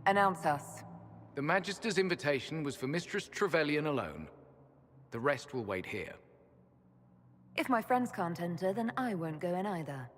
Announce us. The Magister's invitation was for Mistress Trevelyan alone. The rest will wait here. If my friends can't enter, then I won't go in either.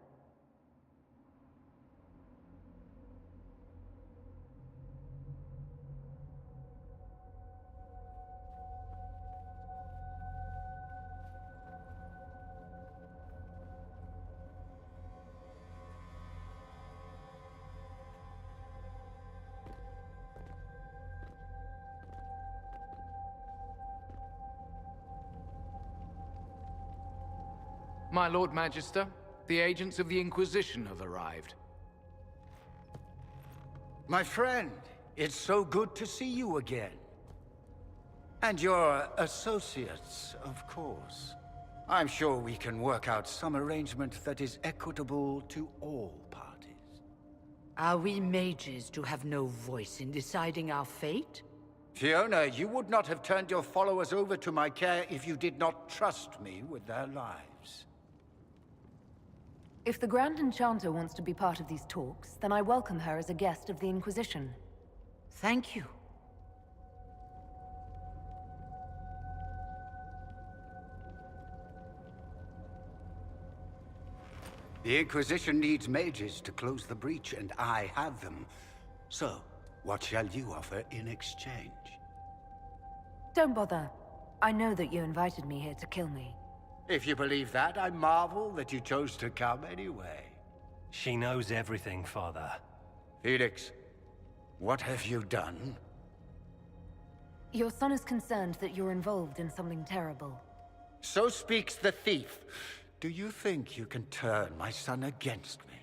My Lord Magister, the agents of the Inquisition have arrived. My friend, it's so good to see you again. And your associates, of course. I'm sure we can work out some arrangement that is equitable to all parties. Are we mages to have no voice in deciding our fate? Fiona, you would not have turned your followers over to my care if you did not trust me with their lives. If the Grand Enchanter wants to be part of these talks, then I welcome her as a guest of the Inquisition. Thank you. The Inquisition needs mages to close the breach, and I have them. So, what shall you offer in exchange? Don't bother. I know that you invited me here to kill me. If you believe that, I marvel that you chose to come anyway. She knows everything, Father. Felix, what have you done? Your son is concerned that you're involved in something terrible. So speaks the thief. Do you think you can turn my son against me?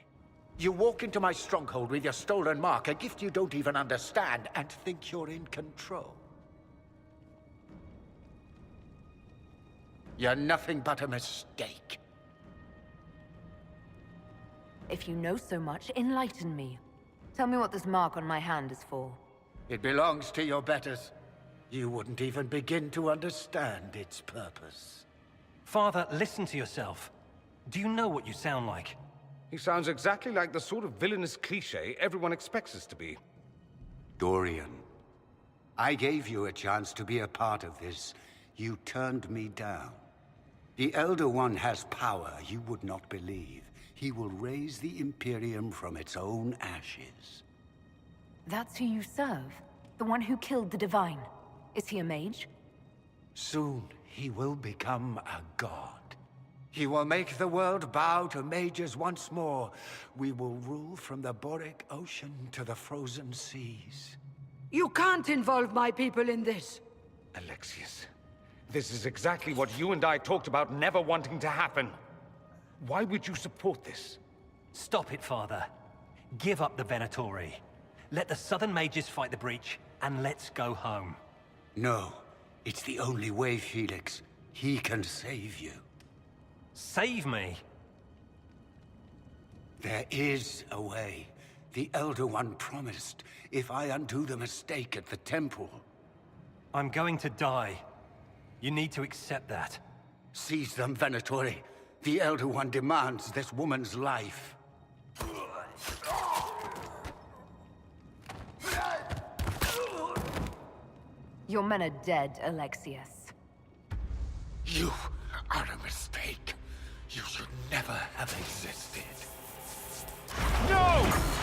You walk into my stronghold with your stolen mark, a gift you don't even understand, and think you're in control. You're nothing but a mistake. If you know so much, enlighten me. Tell me what this mark on my hand is for. It belongs to your betters. You wouldn't even begin to understand its purpose. Father, listen to yourself. Do you know what you sound like? He sounds exactly like the sort of villainous cliché everyone expects us to be. Dorian, I gave you a chance to be a part of this. You turned me down. The Elder One has power you would not believe. He will raise the Imperium from its own ashes. That's who you serve? The one who killed the Divine? Is he a mage? Soon, he will become a god. He will make the world bow to mages once more. We will rule from the Boric Ocean to the frozen seas. You can't involve my people in this! Alexius, this is exactly what you and I talked about never wanting to happen. Why would you support this? Stop it, Father. Give up the Venatori. Let the Southern Mages fight the breach, and let's go home. No, it's the only way, Felix. He can save you. Save me? There is a way. The Elder One promised, if I undo the mistake at the temple. I'm going to die. You need to accept that. Seize them, Venatori. The Elder One demands this woman's life. Your men are dead, Alexius. You are a mistake. You should never have existed. No!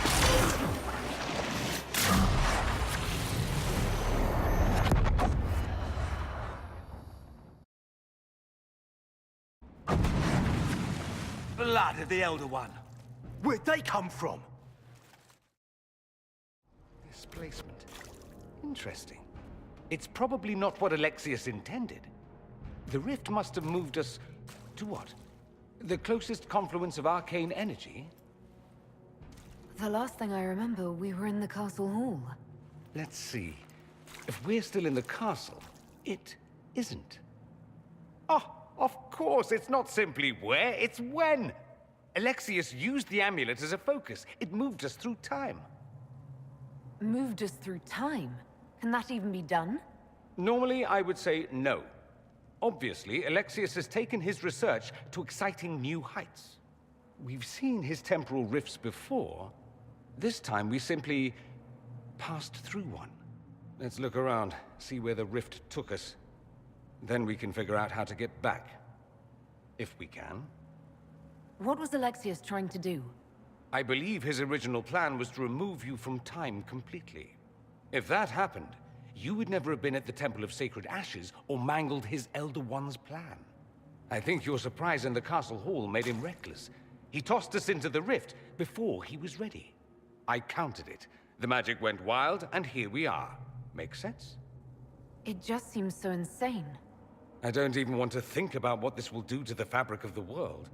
Blood of the Elder One. Where'd they come from? Displacement. Interesting. It's probably not what Alexius intended. The rift must have moved us to what? The closest confluence of arcane energy? The last thing I remember, we were in the castle hall. Let's see. If we're still in the castle, it isn't. Oh, of course, it's not simply where, it's when! Alexius used the amulet as a focus. It moved us through time. Moved us through time? Can that even be done? Normally, I would say no. Obviously, Alexius has taken his research to exciting new heights. We've seen his temporal rifts before. This time, we simply passed through one. Let's look around, see where the rift took us. Then we can figure out how to get back. If we can. What was Alexius trying to do? I believe his original plan was to remove you from time completely. If that happened, you would never have been at the Temple of Sacred Ashes or mangled his Elder One's plan. I think your surprise in the castle hall made him reckless. He tossed us into the rift before he was ready. I countered it. The magic went wild, and here we are. Make sense? It just seems so insane. I don't even want to think about what this will do to the fabric of the world.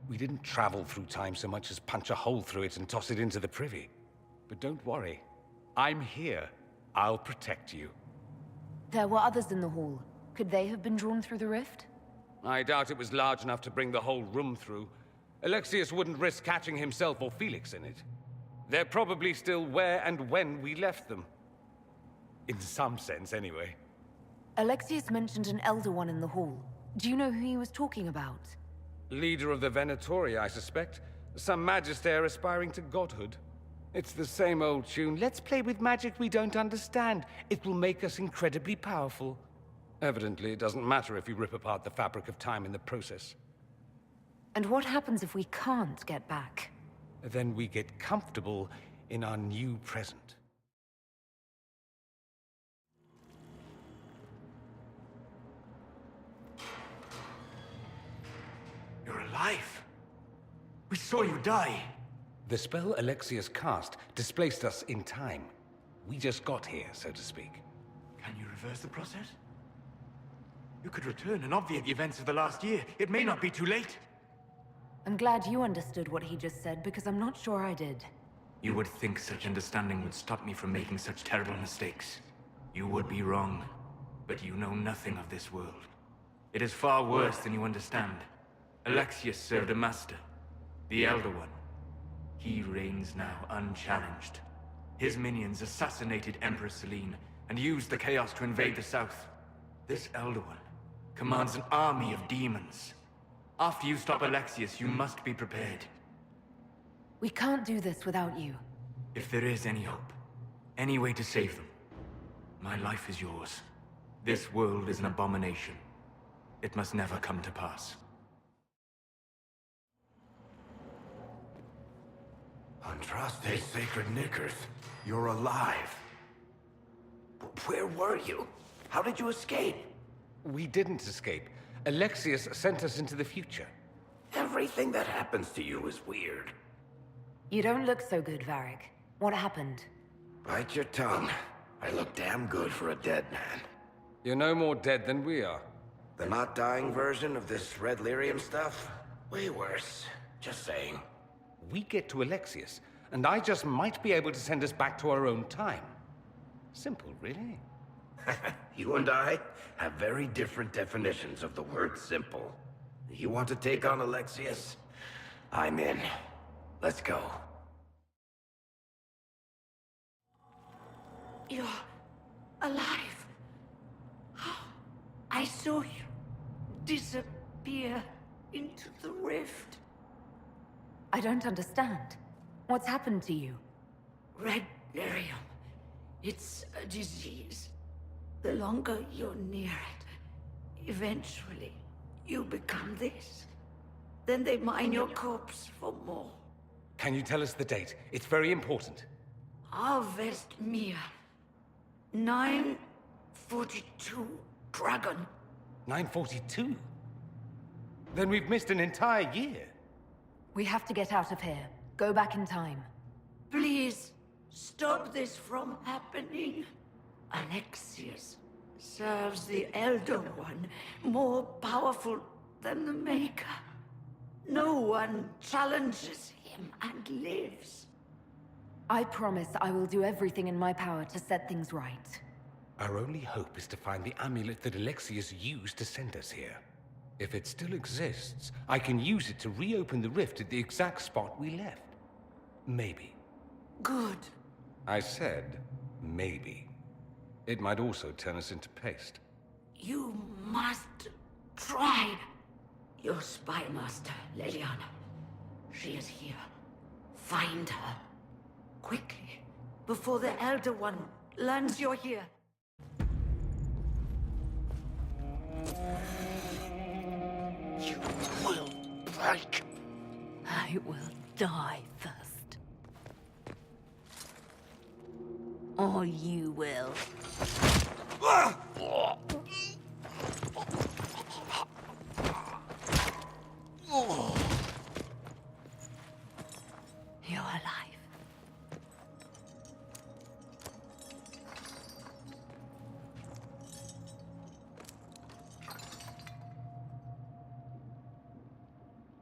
We didn't travel through time so much as punch a hole through it and toss it into the privy. But don't worry. I'm here. I'll protect you. There were others in the hall. Could they have been drawn through the rift? I doubt it was large enough to bring the whole room through. Alexius wouldn't risk catching himself or Felix in it. They're probably still where and when we left them. In some sense, anyway. Alexius mentioned an Elder One in the hall. Do you know who he was talking about? Leader of the Venatori, I suspect. Some magister aspiring to godhood. It's the same old tune. Let's play with magic we don't understand. It will make us incredibly powerful. Evidently, it doesn't matter if you rip apart the fabric of time in the process. And what happens if we can't get back? Then we get comfortable in our new present. You're alive. We saw you die. The spell Alexius cast displaced us in time. We just got here, so to speak. Can you reverse the process? You could return and obviate the events of the last year. It may not be too late. I'm glad you understood what he just said, because I'm not sure I did. You would think such understanding would stop me from making such terrible mistakes. You would be wrong, but you know nothing of this world. It is far worse than you understand. Alexius served a master, the Elder One. He reigns now unchallenged. His minions assassinated Empress Selene and used the chaos to invade the south. This Elder One commands an army of demons. After you stop Alexius, you must be prepared. We can't do this without you. If there is any hope, any way to save them, my life is yours. This world is an abomination. It must never come to pass. Andraste Sacred Knickers, you're alive. Where were you? How did you escape? We didn't escape. Alexius sent us into the future. Everything that happens to you is weird. You don't look so good, Varric. What happened? Bite your tongue. I look damn good for a dead man. You're no more dead than we are. The not dying version of this red lyrium stuff? Way worse. Just saying. We get to Alexius, and I just might be able to send us back to our own time. Simple, really. You and I have very different definitions of the word simple. You want to take on Alexius? I'm in. Let's go. You're alive. I saw you disappear into the rift. I don't understand. What's happened to you? Red lyrium. It's a disease. The longer you're near it, eventually you become this. Then they mine your corpse for more. Can you tell us the date? It's very important. Harvest Mir. 942 Dragon. 942? Then we've missed an entire year. We have to get out of here. Go back in time. Please, stop this from happening. Alexius serves the Elder One, more powerful than the Maker. No one challenges him and lives. I promise I will do everything in my power to set things right. Our only hope is to find the amulet that Alexius used to send us here. If it still exists, I can use it to reopen the rift at the exact spot we left. Maybe. Good. I said, maybe. It might also turn us into paste. You must try. Your spy master, Leliana. She is here. Find her. Quickly. before the Elder One learns you're here. You will break. I will die first. Or you will. You're alive.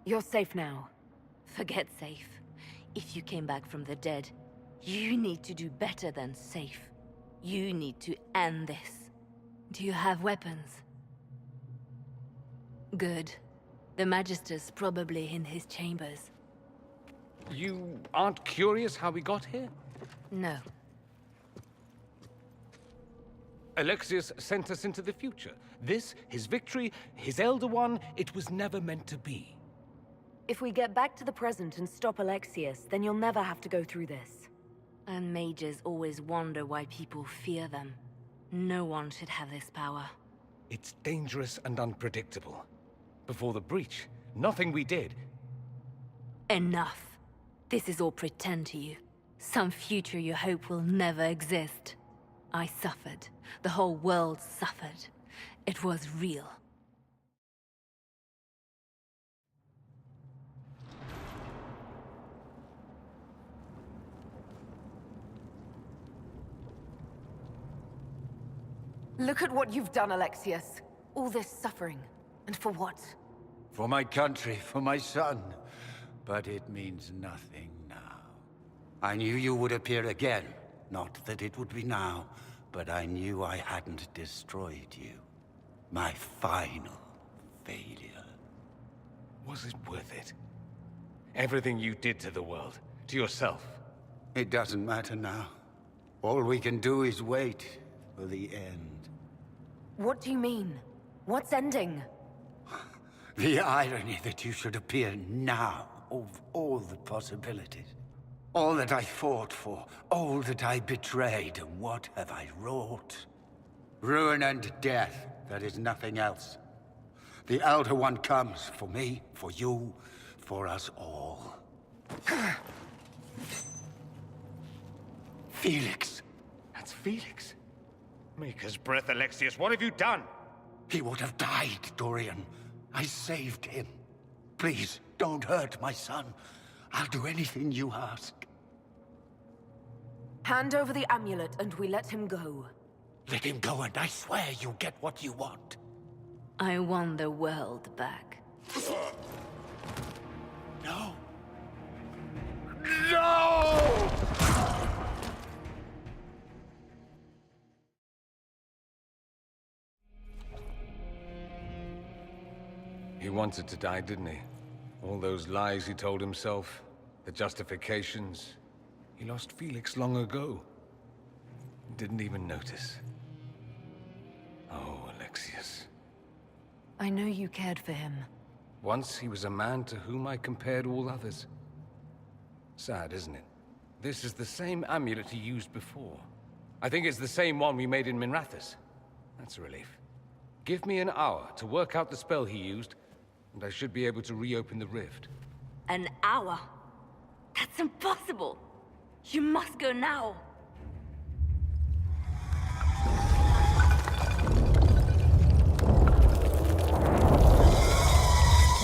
You're safe now. Forget safe. If you came back from the dead, you need to do better than safe. You need to end this. Do you have weapons? Good. The Magister's probably in his chambers. You aren't curious how we got here? No. Alexius sent us into the future. This, his victory, his Elder One, it was never meant to be. If we get back to the present and stop Alexius, then you'll never have to go through this. And mages always wonder why people fear them. No one should have this power. It's dangerous and unpredictable. Before the breach, nothing we did. Enough. This is all pretend to you. Some future you hope will never exist. I suffered. The whole world suffered. It was real. Look at what you've done, Alexius. All this suffering. And for what? For my country, for my son. But it means nothing now. I knew you would appear again. Not that it would be now, but I knew I hadn't destroyed you. My final failure. Was it worth it? Everything you did to the world, to yourself. It doesn't matter now. All we can do is wait for the end. What do you mean? What's ending? The irony that you should appear now, of all the possibilities. All that I fought for, all that I betrayed, and what have I wrought? Ruin and death, that is nothing else. The Elder One comes for me, for you, for us all. Felix! That's Felix. Maker's breath, Alexius, what have you done? He would have died, Dorian. I saved him. Please, don't hurt my son. I'll do anything you ask. Hand over the amulet and we let him go. Let him go and I swear you'll get what you want. I want the world back. No. No! He wanted to die, didn't he? All those lies he told himself, the justifications. He lost Felix long ago. Didn't even notice. Oh, Alexius. I know you cared for him. Once he was a man to whom I compared all others. Sad, isn't it? This is the same amulet he used before. I think it's the same one we made in Minrathous. That's a relief. Give me an hour to work out the spell he used, and I should be able to reopen the rift. An hour? That's impossible! You must go now!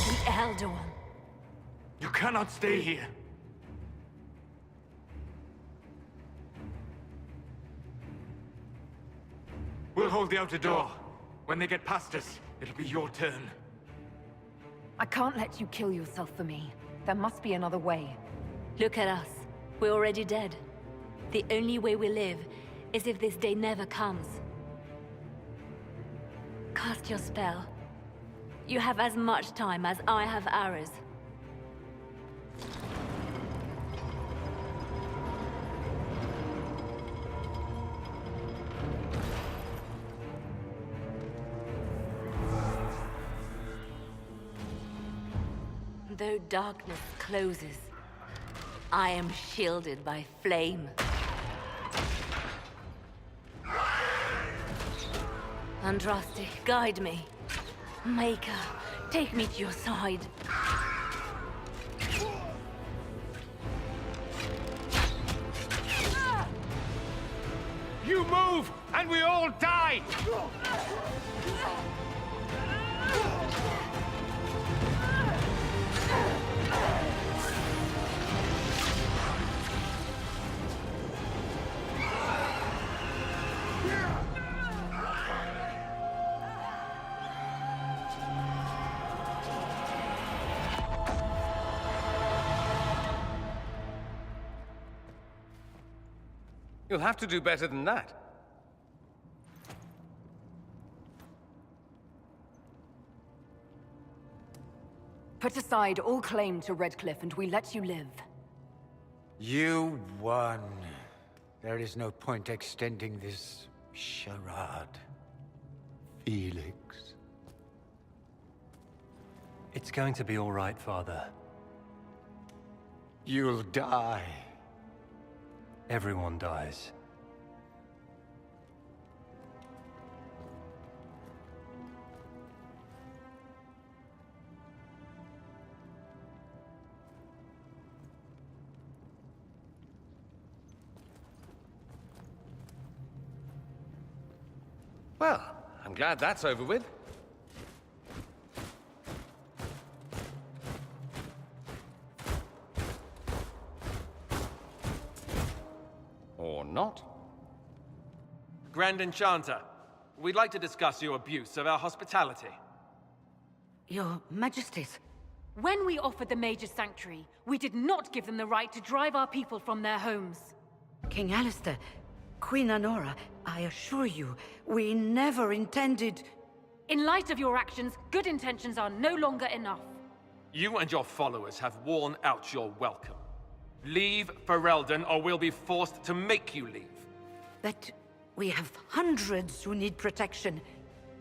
The Elder One. You cannot stay here. We'll hold the outer door. When they get past us, it'll be your turn. I can't let you kill yourself for me. There must be another way. Look at us. We're already dead. The only way we live is if this day never comes. Cast your spell. You have as much time as I have hours. Though darkness closes, I am shielded by flame. Andraste, guide me. Maker, take me to your side. You move, and we all die! You'll have to do better than that. Put aside all claim to Redcliffe and we let you live. You won. There is no point extending this charade. Felix. It's going to be all right, Father. You'll die. Everyone dies. Well, I'm glad that's over with. Or not. Grand Enchanter, we'd like to discuss your abuse of our hospitality. Your Majesties, When we offered the Mage's Sanctuary, we did not give them the right to drive our people from their homes. King Alistair, Queen Anora, I assure you, we never intended... In light of your actions, good intentions are no longer enough. You and your followers have worn out your welcome. Leave Ferelden, or we'll be forced to make you leave. But we have hundreds who need protection.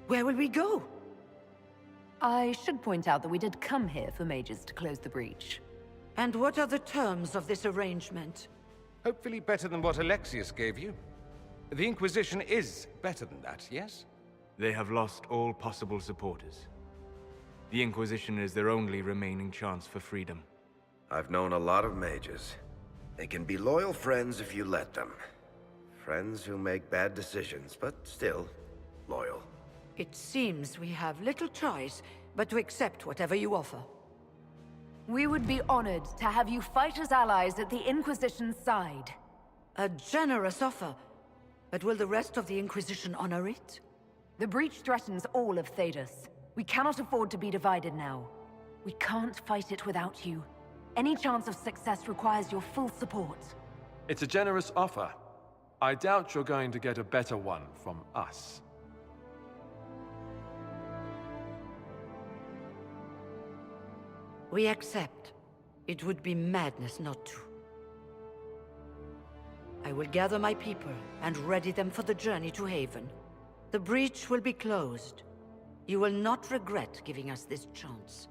Where will we go? I should point out that we did come here for mages to close the breach. And what are the terms of this arrangement? Hopefully better than what Alexius gave you. The Inquisition is better than that, yes? They have lost all possible supporters. The Inquisition is their only remaining chance for freedom. I've known a lot of mages. They can be loyal friends if you let them. Friends who make bad decisions, but still loyal. It seems we have little choice but to accept whatever you offer. We would be honored to have you fight as allies at the Inquisition's side. A generous offer. But will the rest of the Inquisition honor it? The breach threatens all of Thedas. We cannot afford to be divided now. We can't fight it without you. Any chance of success requires your full support. It's a generous offer. I doubt you're going to get a better one from us. We accept. It would be madness not to. I will gather my people and ready them for the journey to Haven. The breach will be closed. You will not regret giving us this chance.